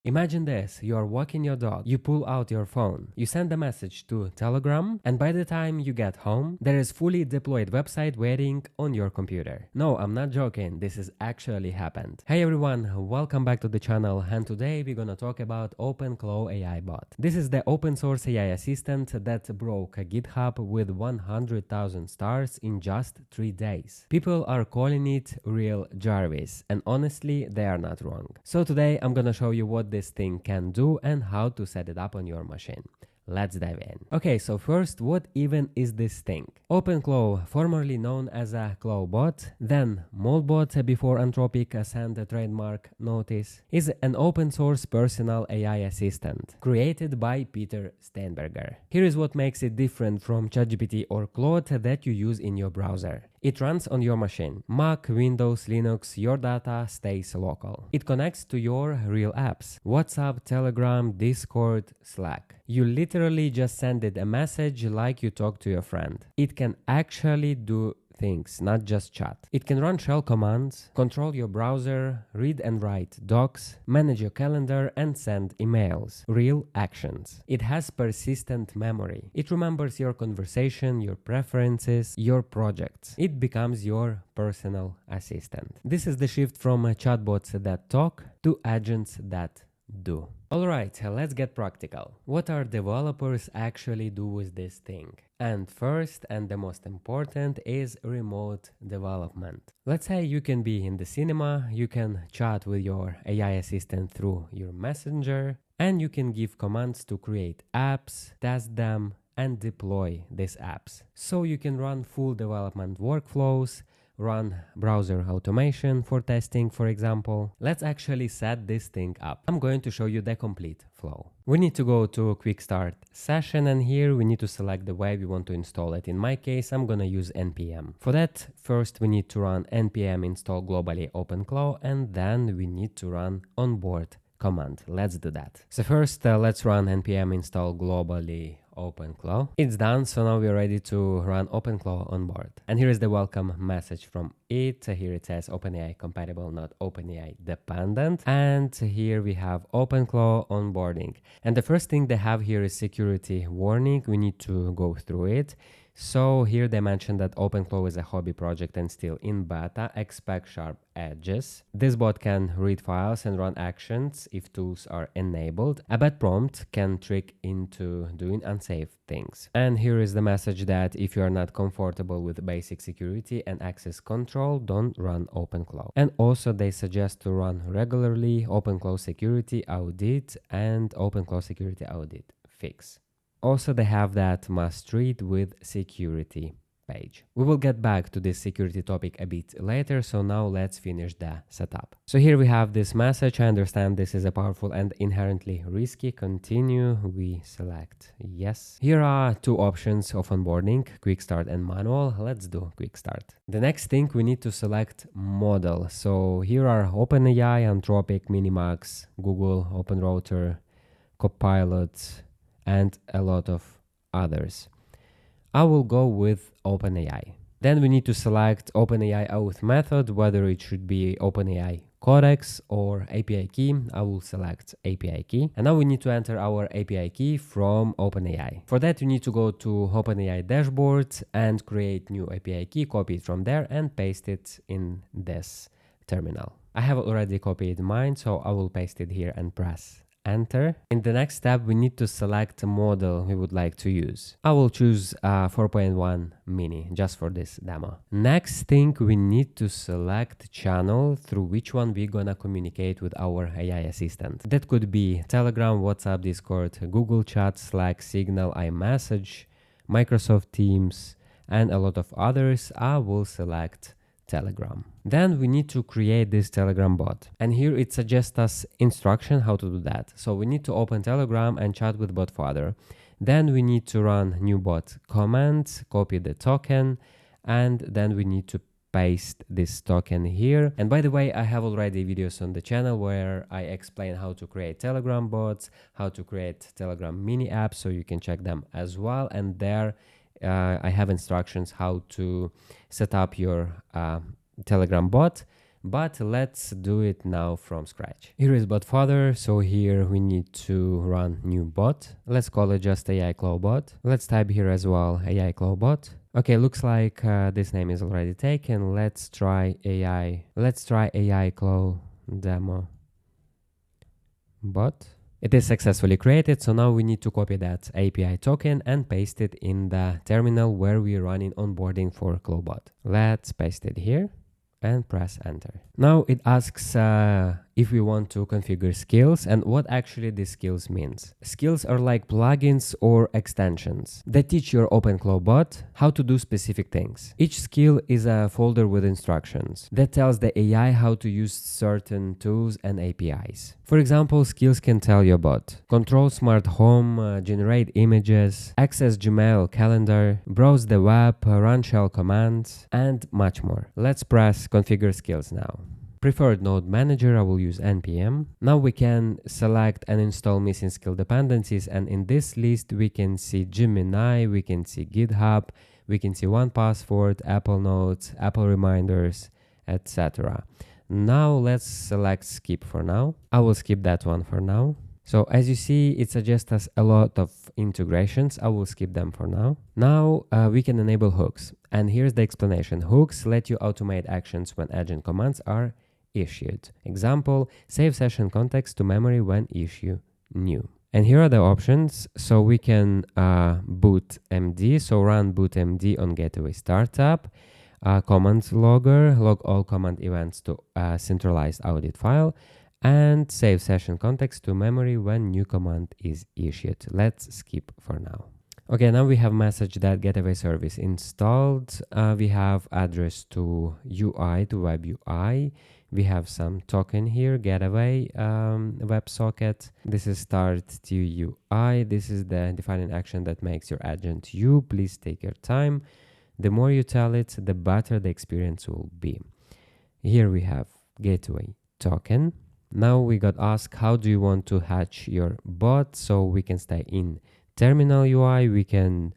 Imagine this, you are walking your dog, you pull out your phone, you send a message to Telegram, and by the time you get home, there is fully deployed website waiting on your computer. No, I'm not joking, this has actually happened. Hey everyone, welcome back to the channel, and today we're gonna talk about OpenClaw AI bot. This is the open source AI assistant that broke GitHub with 100,000 stars in just 3 days. People are calling it real Jarvis, and honestly, they are not wrong. So today I'm gonna show you what this thing can do and how to set it up on your machine. Let's dive in. Okay, so first, what even is this thing? OpenClaw, formerly known as a Clawbot, then Moldbot before Anthropic sent a trademark notice, is an open source personal AI assistant created by Peter Steinberger. Here is what makes it different from ChatGPT or Claude that you use in your browser. It runs on your machine. Mac, Windows, Linux, your data stays local. It connects to your real apps. WhatsApp, Telegram, Discord, Slack. You literally just send it a message like you talk to your friend. It can actually do things, not just chat. It can run shell commands, control your browser, read and write docs, manage your calendar, and send emails. Real actions. It has persistent memory. It remembers your conversation, your preferences, your projects. It becomes your personal assistant. This is the shift from chatbots that talk to agents that do. Alright, let's get practical. What are developers actually do with this thing? And first and the most important is remote development. Let's say you can be in the cinema, you can chat with your AI assistant through your messenger, and you can give commands to create apps, test them, and deploy these apps. So you can run full development workflows, run browser automation for testing, for example. Let's actually set this thing up. I'm going to show you the complete flow. We need to go to a quick start session, and here we need to select the way we want to install it. In my case, I'm gonna use npm. For that, first we need to run npm install globally OpenClaw, and then we need to run onboard command. Let's do that. So first, let's run npm install globally OpenClaw. It's done, so now we're ready to run OpenClaw on board. And here is the welcome message from it. Here it says OpenAI compatible, not OpenAI dependent. And here we have OpenClaw onboarding. And the first thing they have here is security warning. We need to go through it. So here they mentioned that OpenClaw is a hobby project and still in beta. Expect sharp edges. This bot can read files and run actions if tools are enabled. A bad prompt can trick into doing unsafe things. And here is the message that if you are not comfortable with basic security and access control, don't run OpenClaw. And also they suggest to run regularly OpenClaw security audit and OpenClaw security audit fix. Also, they have that must read with security page. We will get back to this security topic a bit later, so now let's finish the setup. So here we have this message. I understand this is a powerful and inherently risky. Continue. We select yes. Here are two options of onboarding, quick start and manual. Let's do quick start. The next thing, we need to select model. So here are OpenAI, Anthropic, Minimax, Google, OpenRouter, Copilot, and a lot of others. I will go with OpenAI. Then we need to select OpenAI auth method, whether it should be OpenAI codex or API key. I will select API key. And now we need to enter our API key from OpenAI. For that, you need to go to OpenAI dashboard and create new API key, copy it from there and paste it in this terminal. I have already copied mine, so I will paste it here and press enter. In the next step, we need to select a model we would like to use. I will choose 4.1 mini just for this demo. Next thing, we need to select channel through which one we're gonna communicate with our AI assistant. That could be Telegram, WhatsApp, Discord, Google Chat, Slack, Signal, iMessage, Microsoft Teams, and a lot of others. I will select Telegram. Then we need to create this Telegram bot. And here it suggests us instruction how to do that. So we need to open Telegram and chat with bot further. Then we need to run new bot command, copy the token, and then we need to paste this token here. And by the way, I have already videos on the channel where I explain how to create Telegram bots, how to create Telegram mini apps, so you can check them as well. And there I have instructions how to set up your Telegram bot. but let's do it now from scratch. Here is bot fodder, so here we need to run new bot. Let's call it just AI Claw bot. Let's type here as well AI Claw bot. Okay, looks like this name is already taken. Let's try AI Claw demo bot. It is successfully created, so now we need to copy that API token and paste it in the terminal where we're running onboarding for Clawbot. Let's paste it here and press enter. Now it asks if we want to configure skills and what actually these skills means. Skills are like plugins or extensions that teach your OpenClaw bot how to do specific things. Each skill is a folder with instructions that tells the AI how to use certain tools and APIs. For example, skills can tell your bot: control smart home, generate images, access Gmail calendar, browse the web, run shell commands, and much more. Let's press configure skills now. Preferred node manager, I will use npm. Now we can select and install missing skill dependencies, and in this list we can see Gemini, we can see GitHub, we can see 1Password, Apple Notes, Apple Reminders, etc. Now let's select skip for now. I will skip that one for now. So as you see, it suggests us a lot of integrations. I will skip them for now. Now we can enable hooks, and here's the explanation. Hooks let you automate actions when agent commands are issued. Example, save session context to memory when issue new. And here are the options. So we can boot MD, so run boot MD on gateway startup, command logger, log all command events to a centralized audit file, and save session context to memory when new command is issued. Let's skip for now. Okay, now we have message that gateway service installed. We have address to UI, to web UI. We have some token here, gateway WebSocket. This is start to UI. This is the defining action that makes your agent you. Please take your time. The more you tell it, the better the experience will be. Here we have gateway token. Now we got asked, how do you want to hatch your bot? So we can stay in terminal UI, we can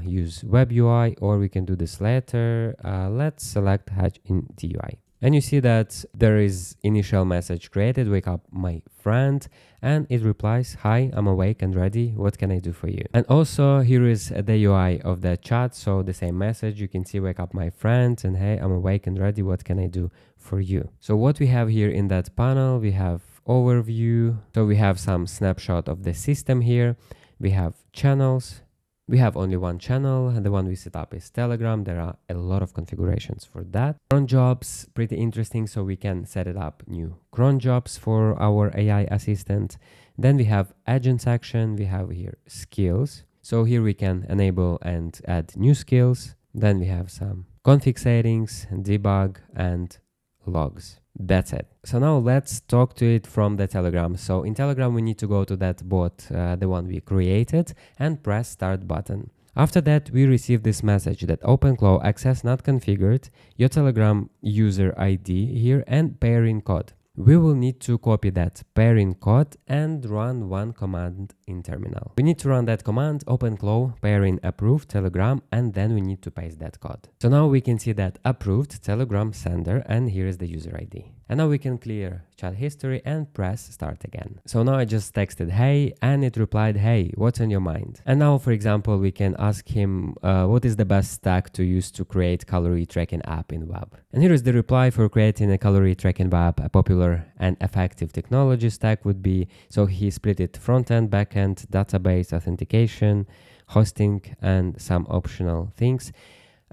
use web UI, or we can do this later. Let's select hatch in TUI. And you see that there is initial message created, wake up my friend, and it replies, hi, I'm awake and ready, what can I do for you? And also here is the UI of the chat, so the same message, you can see wake up my friend and hey, I'm awake and ready, what can I do for you? So what we have here in that panel, we have overview, so we have some snapshot of the system here, we have channels. We have only one channel, and the one we set up is Telegram. There are a lot of configurations for that. Cron jobs, pretty interesting, so we can set it up new cron jobs for our AI assistant. Then we have agent section, we have here skills. So here we can enable and add new skills. Then we have some config settings, debug, and logs. That's it. So now let's talk to it from the Telegram. So in Telegram, we need to go to that bot, the one we created, and press start button. After that, we receive this message that OpenClaw access not configured, your Telegram user ID here, and pairing code. We will need to copy that pairing code and run one command in terminal. We need to run that command, OpenClaw pairing approved Telegram, and then we need to paste that code. So now we can see that approved Telegram sender, and here is the user ID. And now we can clear chat history and press start again. So now I just texted hey, and it replied, hey, what's on your mind? And now, for example, we can ask him what is the best stack to use to create calorie tracking app in web. And here is the reply for creating a calorie tracking web. A popular and effective technology stack would be, so he split it front-end, back-end, database, authentication, hosting, and some optional things.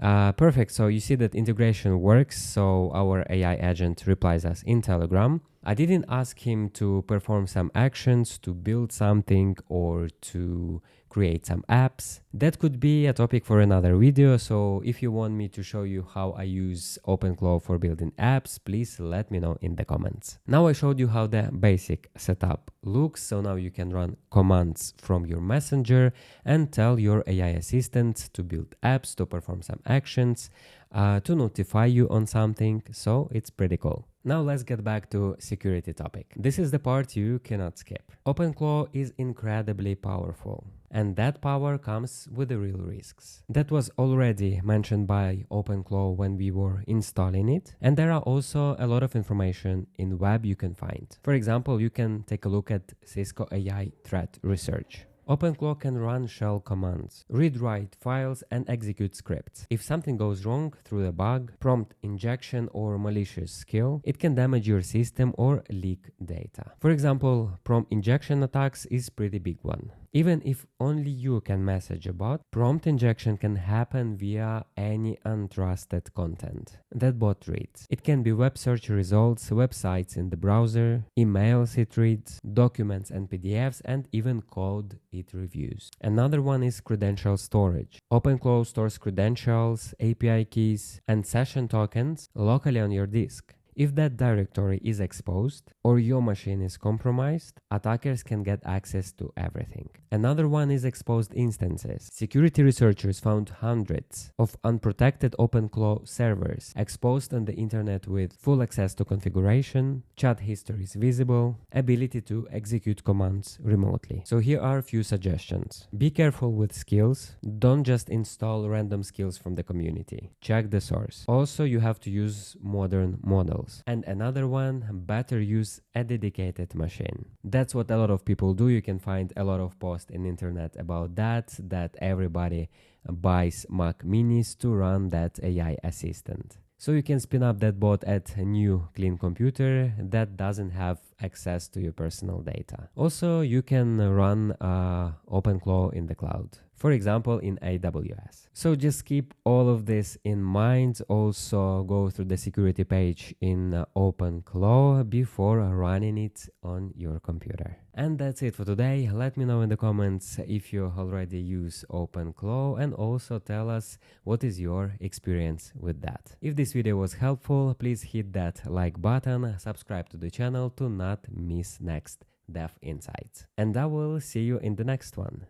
Perfect. So you see that integration works. So our AI agent replies us in Telegram. I didn't ask him to perform some actions, to build something, or to create some apps. That could be a topic for another video. So if you want me to show you how I use OpenClaw for building apps, please let me know in the comments. Now I showed you how the basic setup looks. So now you can run commands from your messenger and tell your AI assistant to build apps, to perform some actions, to notify you on something. So it's pretty cool. Now let's get back to security topic. This is the part you cannot skip. OpenClaw is incredibly powerful. and that power comes with the real risks. That was already mentioned by OpenClaw when we were installing it, and there are also a lot of information in web you can find. For example, you can take a look at Cisco AI threat research. OpenClaw can run shell commands, read-write files, and execute scripts. If something goes wrong through a bug, prompt injection, or malicious skill, it can damage your system or leak data. For example, prompt injection attacks is pretty big one. Even if only you can message a bot, prompt injection can happen via any untrusted content that bot reads. It can be web search results, websites in the browser, emails it reads, documents and PDFs, and even code it reviews. Another one is credential storage. OpenClaw stores credentials, API keys, and session tokens locally on your disk. If that directory is exposed or your machine is compromised, attackers can get access to everything. Another one is exposed instances. Security researchers found hundreds of unprotected OpenClaw servers exposed on the internet with full access to configuration, chat histories visible, ability to execute commands remotely. So here are a few suggestions. Be careful with skills. Don't just install random skills from the community. Check the source. Also, you have to use modern models. And another one, better use a dedicated machine. That's what a lot of people do. You can find a lot of posts in internet about that everybody buys Mac minis to run that AI assistant. So you can spin up that bot at a new clean computer that doesn't have access to your personal data. Also, you can run OpenClaw in the cloud. For example, in AWS. So just keep all of this in mind. Also go through the security page in OpenClaw before running it on your computer. And that's it for today. Let me know in the comments if you already use OpenClaw, and also tell us what is your experience with that. If this video was helpful, please hit that like button, subscribe to the channel to not miss next dev insights. And I will see you in the next one.